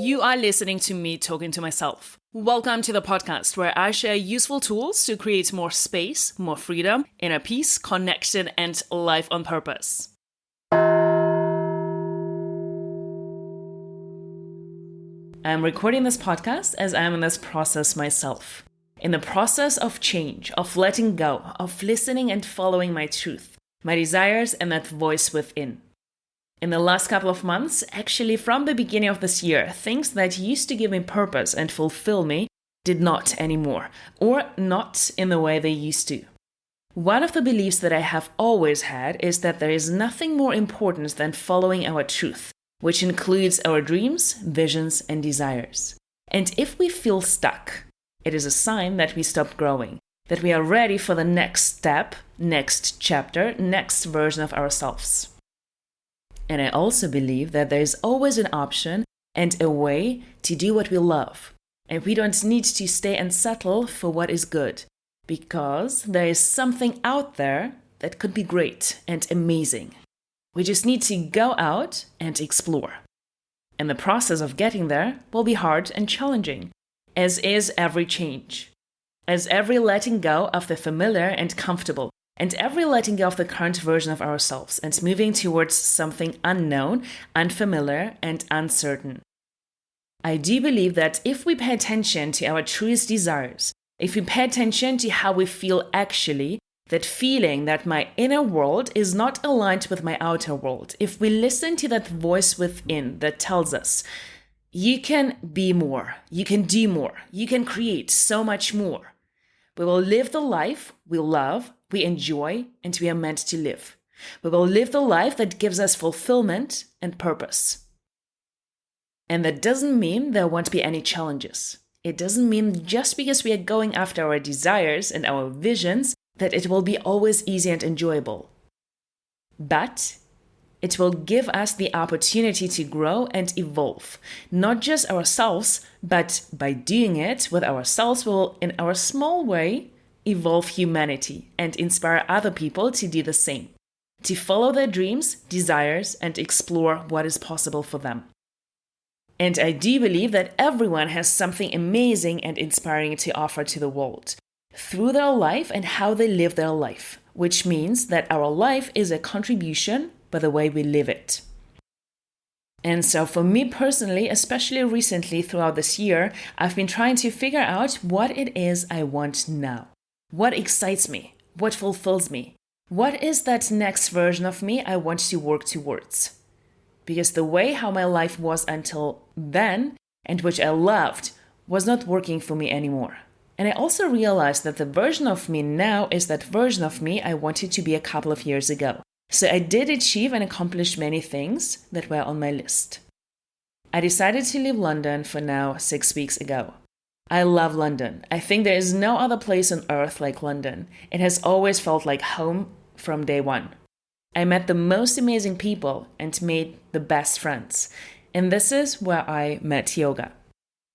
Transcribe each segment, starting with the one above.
You are listening to me talking to myself. Welcome to the podcast where I share useful tools to create more space, more freedom, inner peace, connection, and life on purpose. I'm recording this podcast as I'm in this process myself. In the process of change, of letting go, of listening and following my truth, my desires, and that voice within. In the last couple of months, actually from the beginning of this year, things that used to give me purpose and fulfill me did not anymore, or not in the way they used to. One of the beliefs that I have always had is that there is nothing more important than following our truth, which includes our dreams, visions, and desires. And if we feel stuck, it is a sign that we stopped growing, that we are ready for the next step, next chapter, next version of ourselves. And I also believe that there is always an option and a way to do what we love. And we don't need to stay and settle for what is good, because there is something out there that could be great and amazing. We just need to go out and explore. And the process of getting there will be hard and challenging, as is every change, as every letting go of the familiar and comfortable, and every letting go of the current version of ourselves and moving towards something unknown, unfamiliar, and uncertain. I do believe that if we pay attention to our truest desires, if we pay attention to how we feel actually, that feeling that my inner world is not aligned with my outer world, if we listen to that voice within that tells us, you can be more, you can do more, you can create so much more. We will live the life we love, we enjoy, and we are meant to live. We will live the life that gives us fulfillment and purpose. And that doesn't mean there won't be any challenges. It doesn't mean just because we are going after our desires and our visions that it will be always easy and enjoyable. But it will give us the opportunity to grow and evolve, not just ourselves, but by doing it with ourselves, we will, in our small way, evolve humanity and inspire other people to do the same, to follow their dreams, desires, and explore what is possible for them. And I do believe that everyone has something amazing and inspiring to offer to the world through their life and how they live their life, which means that our life is a contribution by the way we live it. And so for me personally, especially recently throughout this year, I've been trying to figure out what it is I want now. What excites me? What fulfills me? What is that next version of me I want to work towards? Because the way how my life was until then, and which I loved, was not working for me anymore. And I also realized that the version of me now is that version of me I wanted to be a couple of years ago. So I did achieve and accomplish many things that were on my list. I decided to leave London for now 6 weeks ago. I love London. I think there is no other place on earth like London. It has always felt like home from day one. I met the most amazing people and made the best friends. And this is where I met yoga.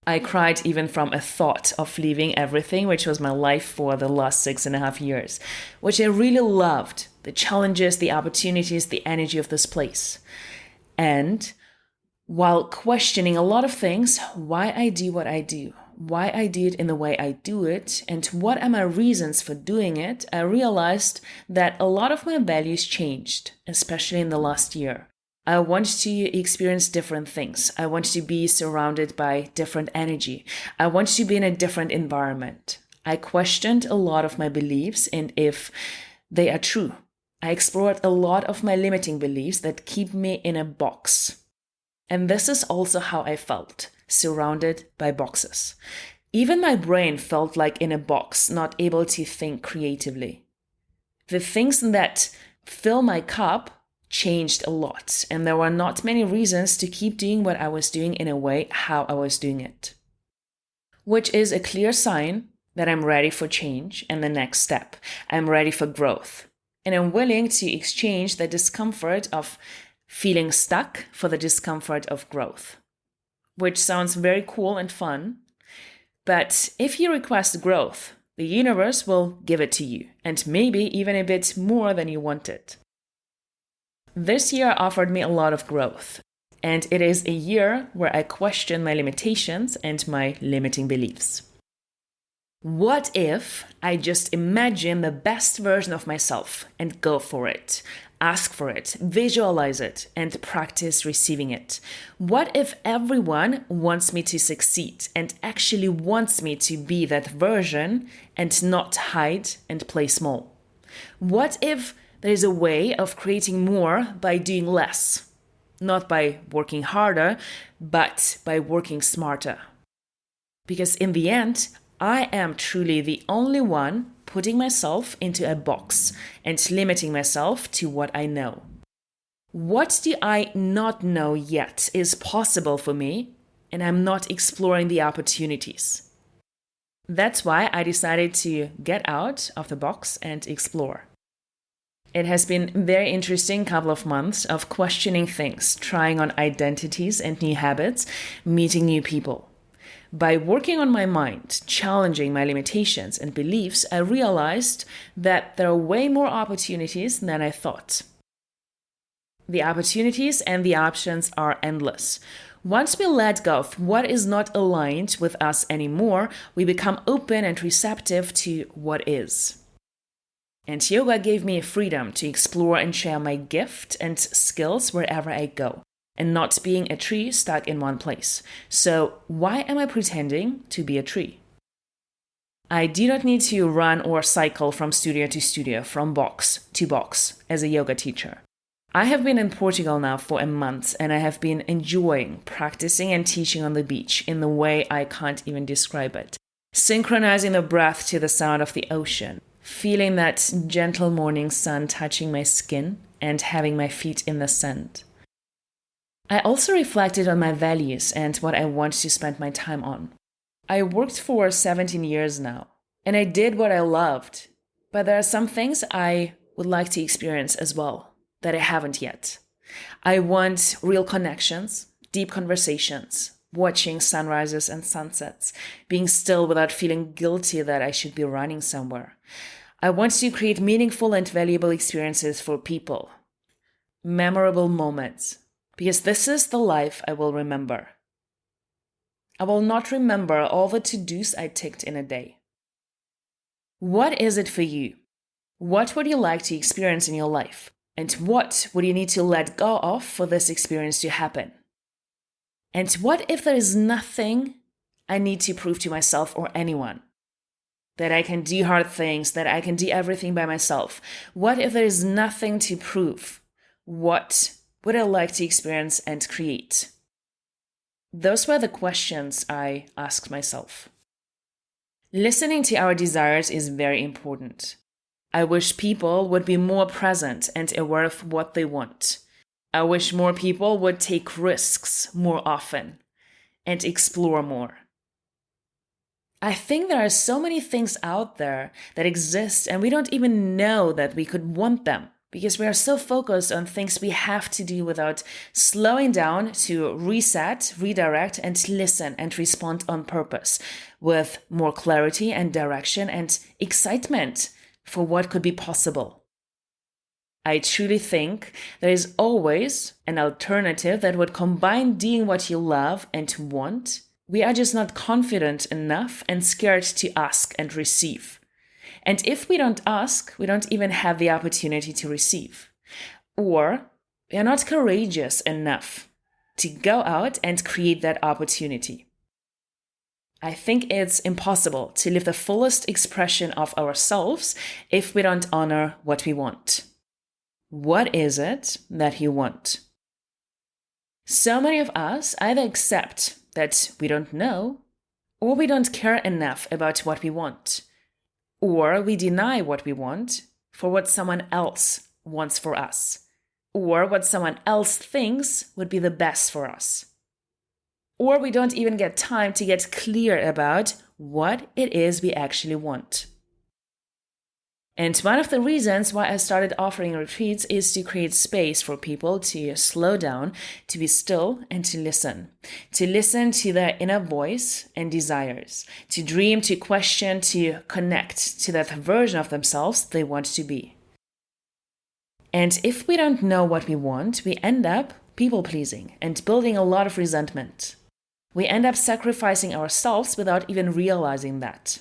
I cried even from a thought of leaving everything, which was my life for the last 6.5 years, which I really loved. The challenges, the opportunities, the energy of this place. And while questioning a lot of things, why I do what I do, why I do it in the way I do it, and what are my reasons for doing it, I realized that a lot of my values changed, especially in the last year. I want to experience different things. I want to be surrounded by different energy. I want to be in a different environment. I questioned a lot of my beliefs and if they are true. I explored a lot of my limiting beliefs that keep me in a box. And this is also how I felt, surrounded by boxes. Even my brain felt like in a box, not able to think creatively. The things that fill my cup changed a lot, and there were not many reasons to keep doing what I was doing in a way how I was doing it. Which is a clear sign that I'm ready for change and the next step. I'm ready for growth. And I'm willing to exchange the discomfort of feeling stuck for the discomfort of growth. Which sounds very cool and fun. But if you request growth, the universe will give it to you, and maybe even a bit more than you wanted. This year offered me a lot of growth. And it is a year where I question my limitations and my limiting beliefs. What if I just imagine the best version of myself and go for it? Ask for it, visualize it, and practice receiving it. What if everyone wants me to succeed and actually wants me to be that version and not hide and play small? What if there's a way of creating more by doing less? Not by working harder, but by working smarter. Because in the end, I am truly the only one putting myself into a box and limiting myself to what I know. What do I not know yet is possible for me, and I'm not exploring the opportunities. That's why I decided to get out of the box and explore. It has been a very interesting couple of months of questioning things, trying on identities and new habits, meeting new people. By working on my mind, challenging my limitations and beliefs, I realized that there are way more opportunities than I thought. The opportunities and the options are endless. Once we let go of what is not aligned with us anymore, we become open and receptive to what is. And yoga gave me a freedom to explore and share my gift and skills wherever I go, and not being a tree stuck in one place. So why am I pretending to be a tree? I do not need to run or cycle from studio to studio, from box to box as a yoga teacher. I have been in Portugal now for a month, and I have been enjoying practicing and teaching on the beach in the way I can't even describe it. Synchronizing the breath to the sound of the ocean, feeling that gentle morning sun touching my skin and having my feet in the sand. I also reflected on my values and what I want to spend my time on. I worked for 17 years now, and I did what I loved, but there are some things I would like to experience as well that I haven't yet. I want real connections, deep conversations, watching sunrises and sunsets, being still without feeling guilty that I should be running somewhere. I want to create meaningful and valuable experiences for people, memorable moments. Because this is the life I will remember. I will not remember all the to-dos I ticked in a day. What is it for you? What would you like to experience in your life? And what would you need to let go of for this experience to happen? And what if there is nothing I need to prove to myself or anyone? That I can do hard things, that I can do everything by myself. What if there is nothing to prove? What would I like to experience and create? Those were the questions I asked myself. Listening to our desires is very important. I wish people would be more present and aware of what they want. I wish more people would take risks more often and explore more. I think there are so many things out there that exist and we don't even know that we could want them, because we are so focused on things we have to do without slowing down to reset, redirect, and listen and respond on purpose with more clarity and direction and excitement for what could be possible. I truly think there is always an alternative that would combine doing what you love and want. We are just not confident enough and scared to ask and receive. And if we don't ask, we don't even have the opportunity to receive. Or we are not courageous enough to go out and create that opportunity. I think it's impossible to live the fullest expression of ourselves if we don't honor what we want. What is it that you want? So many of us either accept that we don't know, or we don't care enough about what we want. Or we deny what we want for what someone else wants for us, or what someone else thinks would be the best for us. Or we don't even get time to get clear about what it is we actually want. And one of the reasons why I started offering retreats is to create space for people to slow down, to be still, and to listen to their inner voice and desires, to dream, to question, to connect to that version of themselves they want to be. And if we don't know what we want, we end up people-pleasing, and building a lot of resentment. We end up sacrificing ourselves without even realizing that.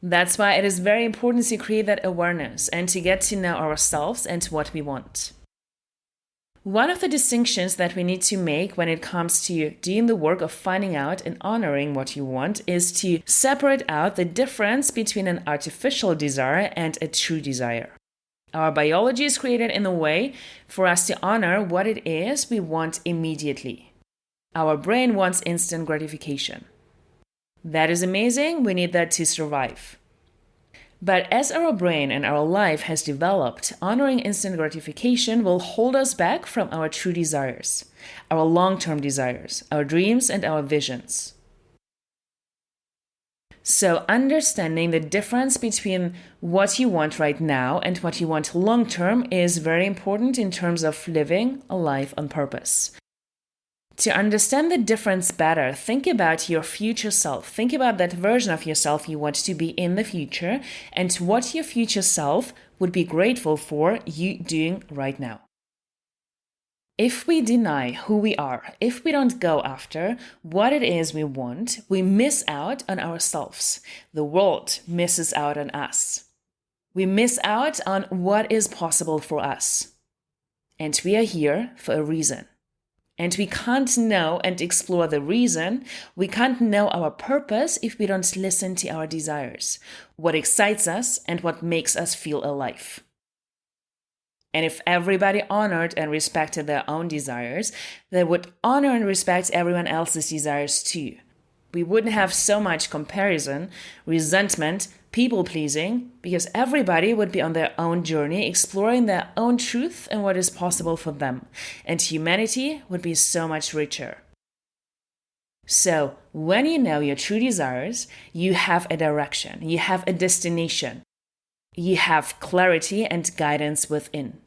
That's why it is very important to create that awareness and to get to know ourselves and what we want. One of the distinctions that we need to make when it comes to doing the work of finding out and honoring what you want is to separate out the difference between an artificial desire and a true desire. Our biology is created in a way for us to honor what it is we want immediately. Our brain wants instant gratification. That is amazing, we need that to survive. But as our brain and our life has developed, honoring instant gratification will hold us back from our true desires, our long-term desires, our dreams and our visions. So understanding the difference between what you want right now and what you want long-term is very important in terms of living a life on purpose. To understand the difference better, think about your future self. Think about that version of yourself you want to be in the future and what your future self would be grateful for you doing right now. If we deny who we are, if we don't go after what it is we want, we miss out on ourselves. The world misses out on us. We miss out on what is possible for us. And we are here for a reason. And we can't know and explore the reason, we can't know our purpose if we don't listen to our desires, what excites us and what makes us feel alive. And if everybody honored and respected their own desires, they would honor and respect everyone else's desires too. We wouldn't have so much comparison, resentment, people-pleasing, because everybody would be on their own journey, exploring their own truth and what is possible for them. And humanity would be so much richer. So, when you know your true desires, you have a direction, you have a destination, you have clarity and guidance within.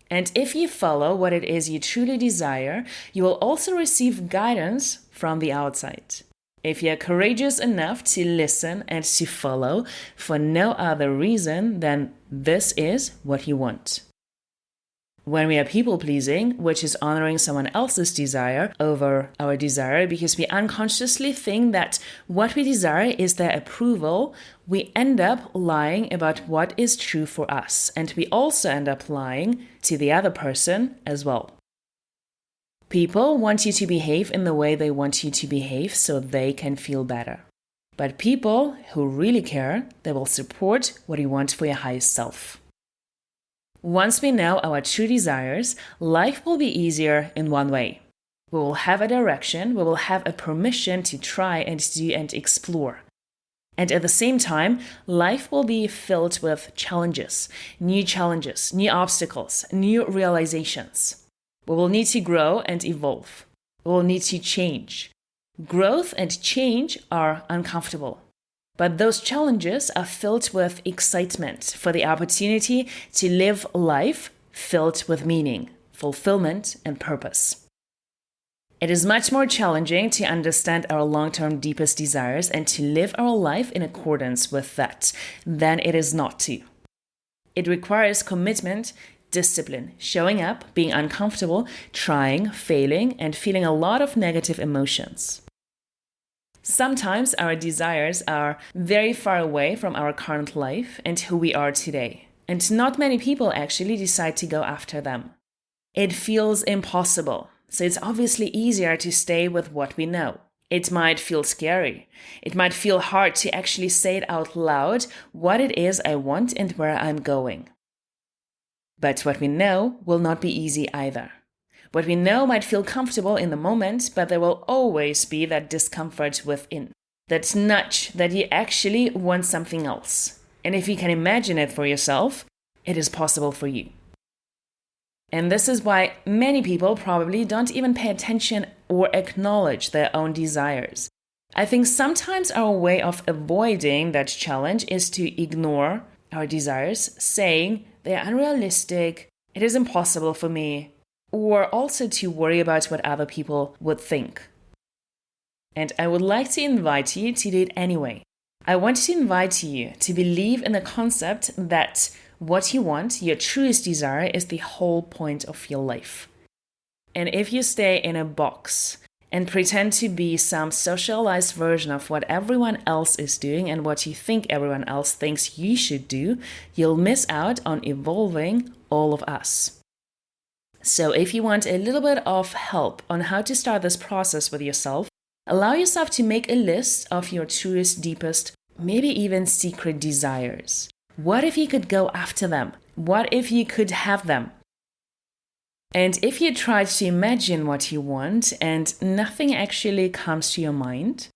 And if you follow what it is you truly desire, you will also receive guidance from the outside. If you're courageous enough to listen and to follow for no other reason than this is what you want. When we are people-pleasing, which is honoring someone else's desire over our desire because we unconsciously think that what we desire is their approval, we end up lying about what is true for us. And we also end up lying to the other person as well. People want you to behave in the way they want you to behave so they can feel better. But people who really care, they will support what you want for your highest self. Once we know our true desires, life will be easier in one way. We will have a direction, we will have a permission to try and do and explore. And at the same time, life will be filled with challenges, new obstacles, new realizations. We will need to grow and evolve. We will need to change. Growth and change are uncomfortable. But those challenges are filled with excitement for the opportunity to live a life filled with meaning, fulfillment, and purpose. It is much more challenging to understand our long-term deepest desires and to live our life in accordance with that than it is not to. It requires commitment, discipline, showing up, being uncomfortable, trying, failing, and feeling a lot of negative emotions. Sometimes our desires are very far away from our current life and who we are today, and not many people actually decide to go after them. It feels impossible, so it's obviously easier to stay with what we know. It might feel scary. It might feel hard to actually say it out loud what it is I want and where I'm going. But what we know will not be easy either. What we know might feel comfortable in the moment, but there will always be that discomfort within, that nudge that you actually want something else. And if you can imagine it for yourself, it is possible for you. And this is why many people probably don't even pay attention or acknowledge their own desires. I think sometimes our way of avoiding that challenge is to ignore our desires, saying they are unrealistic, it is impossible for me, or also to worry about what other people would think. And I would like to invite you to do it anyway. I want to invite you to believe in the concept that what you want, your truest desire, is the whole point of your life. And if you stay in a box and pretend to be some socialized version of what everyone else is doing and what you think everyone else thinks you should do, you'll miss out on evolving all of us. So if you want a little bit of help on how to start this process with yourself, allow yourself to make a list of your truest, deepest, maybe even secret desires. What if you could go after them? What if you could have them? And if you try to imagine what you want and nothing actually comes to your mind,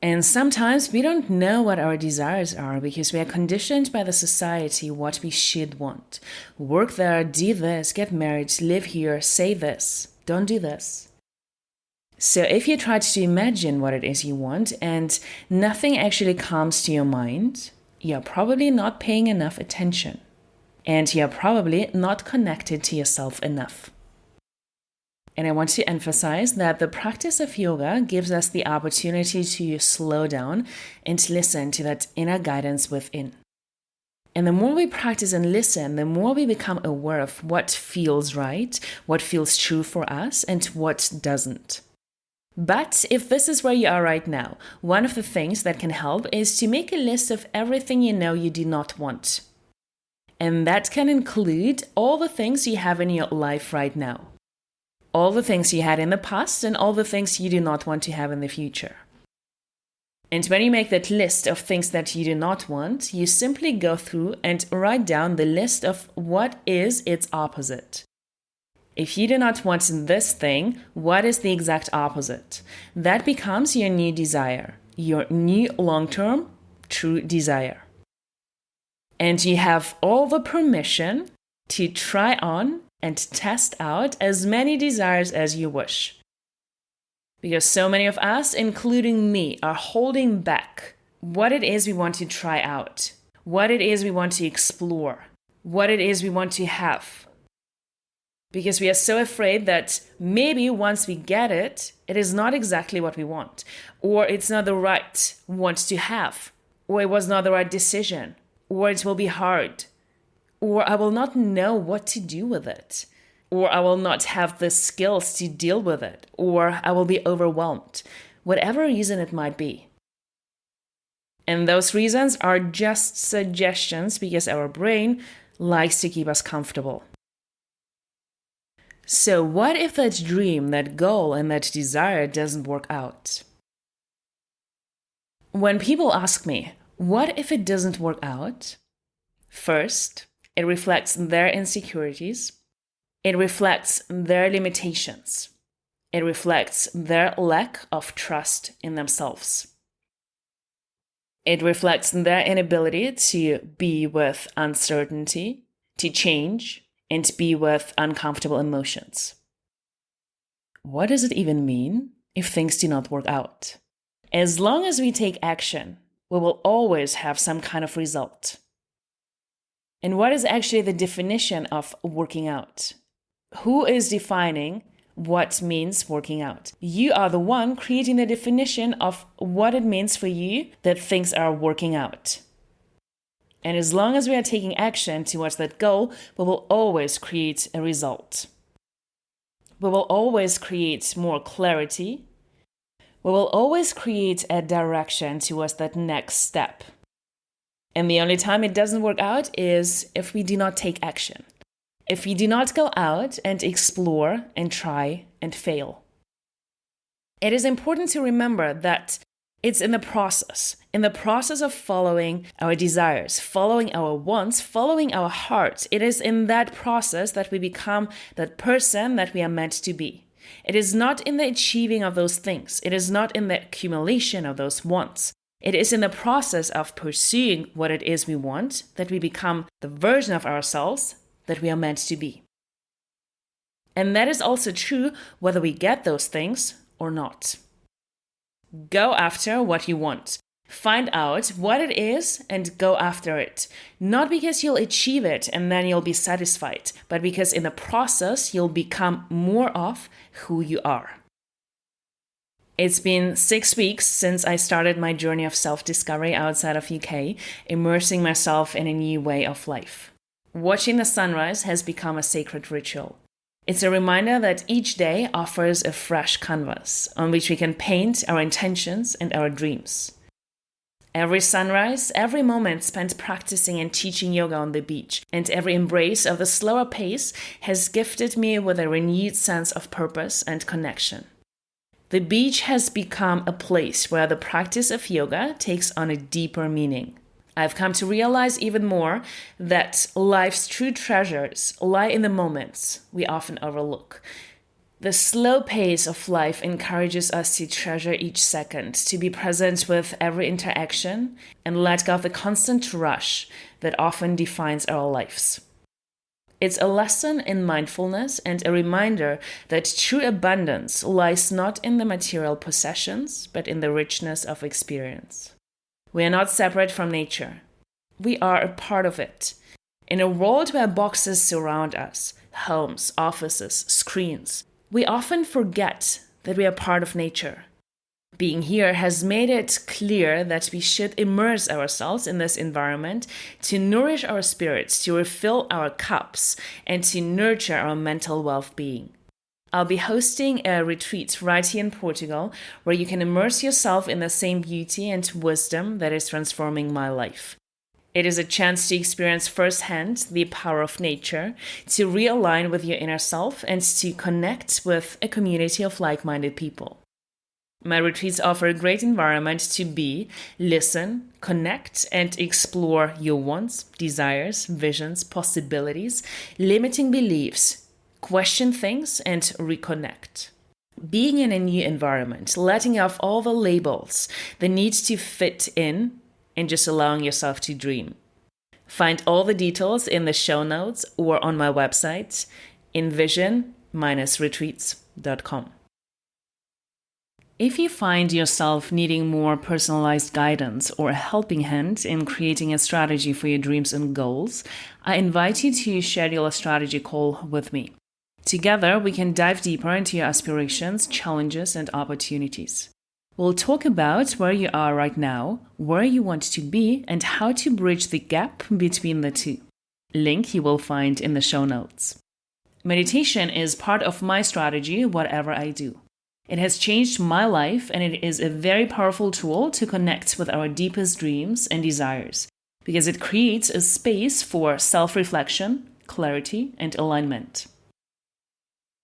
and sometimes we don't know what our desires are because we are conditioned by the society what we should want. Work there, do this, get married, live here, say this, don't do this. So if you try to imagine what it is you want and nothing actually comes to your mind, you're probably not paying enough attention. And you're probably not connected to yourself enough. And I want to emphasize that the practice of yoga gives us the opportunity to slow down and listen to that inner guidance within. And the more we practice and listen, the more we become aware of what feels right, what feels true for us, and what doesn't. But if this is where you are right now, one of the things that can help is to make a list of everything you know you do not want. And that can include all the things you have in your life right now. All the things you had in the past and all the things you do not want to have in the future. And when you make that list of things that you do not want, you simply go through and write down the list of what is its opposite. If you do not want this thing, what is the exact opposite? That becomes your new desire, your new long-term true desire. And you have all the permission to try on and test out as many desires as you wish. Because so many of us, including me, are holding back what it is we want to try out, what it is we want to explore, what it is we want to have. Because we are so afraid that maybe once we get it, it is not exactly what we want, or it's not the right want to have, or it was not the right decision. Or it will be hard, or I will not know what to do with it, or I will not have the skills to deal with it, or I will be overwhelmed, whatever reason it might be. And those reasons are just suggestions because our brain likes to keep us comfortable. So what if that dream, that goal, and that desire doesn't work out? When people ask me, what if it doesn't work out? First, it reflects their insecurities. It reflects their limitations. It reflects their lack of trust in themselves. It reflects their inability to be with uncertainty, to change, and be with uncomfortable emotions. What does it even mean if things do not work out? As long as we take action, we will always have some kind of result. And what is actually the definition of working out? Who is defining what means working out? You are the one creating the definition of what it means for you that things are working out. And as long as we are taking action towards that goal, we will always create a result. We will always create more clarity. We will always create a direction towards that next step. And the only time it doesn't work out is if we do not take action. If we do not go out and explore and try and fail. It is important to remember that it's in the process of following our desires, following our wants, following our heart. It is in that process that we become that person that we are meant to be. It is not in the achieving of those things. It is not in the accumulation of those wants. It is in the process of pursuing what it is we want that we become the version of ourselves that we are meant to be. And that is also true whether we get those things or not. Go after what you want. Find out what it is and go after it. Not because you'll achieve it and then you'll be satisfied, but because in the process you'll become more of who you are. It's been 6 weeks since I started my journey of self-discovery outside of UK, immersing myself in a new way of life. Watching the sunrise has become a sacred ritual. It's a reminder that each day offers a fresh canvas on which we can paint our intentions and our dreams. Every sunrise, every moment spent practicing and teaching yoga on the beach, and every embrace of the slower pace has gifted me with a renewed sense of purpose and connection. The beach has become a place where the practice of yoga takes on a deeper meaning. I've come to realize even more that life's true treasures lie in the moments we often overlook. The slow pace of life encourages us to treasure each second, to be present with every interaction, and let go of the constant rush that often defines our lives. It's a lesson in mindfulness and a reminder that true abundance lies not in the material possessions, but in the richness of experience. We are not separate from nature. We are a part of it. In a world where boxes surround us, homes, offices, screens, we often forget that we are part of nature. Being here has made it clear that we should immerse ourselves in this environment to nourish our spirits, to refill our cups, and to nurture our mental well-being. I'll be hosting a retreat right here in Portugal where you can immerse yourself in the same beauty and wisdom that is transforming my life. It is a chance to experience firsthand the power of nature, to realign with your inner self, and to connect with a community of like-minded people. My retreats offer a great environment to be, listen, connect, and explore your wants, desires, visions, possibilities, limiting beliefs, question things, and reconnect. Being in a new environment, letting off all the labels, the need to fit in, and just allowing yourself to dream. Find all the details in the show notes or on my website, envision-retreats.com. If you find yourself needing more personalized guidance or a helping hand in creating a strategy for your dreams and goals, I invite you to schedule a strategy call with me. Together, we can dive deeper into your aspirations, challenges, and opportunities. We'll talk about where you are right now, where you want to be, and how to bridge the gap between the two. Link you will find in the show notes. Meditation is part of my strategy, whatever I do. It has changed my life, and it is a very powerful tool to connect with our deepest dreams and desires, because it creates a space for self-reflection, clarity, and alignment.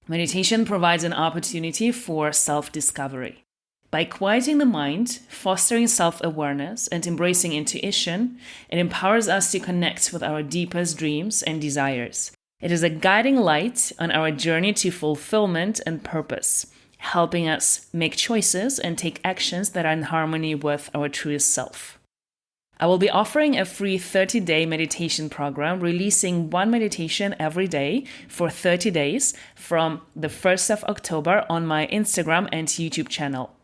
Meditation provides an opportunity for self-discovery. By quieting the mind, fostering self-awareness, and embracing intuition, it empowers us to connect with our deepest dreams and desires. It is a guiding light on our journey to fulfillment and purpose, helping us make choices and take actions that are in harmony with our truest self. I will be offering a free 30-day meditation program, releasing one meditation every day for 30 days from the 1st of October on my Instagram and YouTube channel.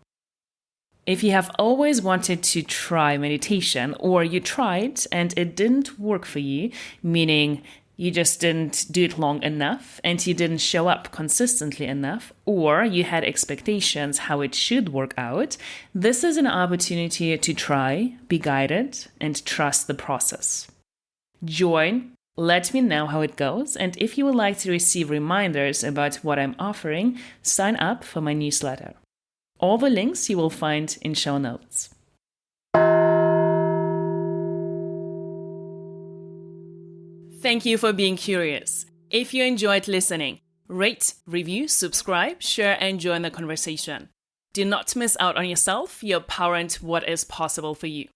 If you have always wanted to try meditation, or you tried and it didn't work for you, meaning you just didn't do it long enough and you didn't show up consistently enough, or you had expectations how it should work out, this is an opportunity to try, be guided, and trust the process. Join, let me know how it goes, and if you would like to receive reminders about what I'm offering, sign up for my newsletter. All the links you will find in show notes. Thank you for being curious. If you enjoyed listening, rate, review, subscribe, share, and join the conversation. Do not miss out on yourself, your power, and what is possible for you.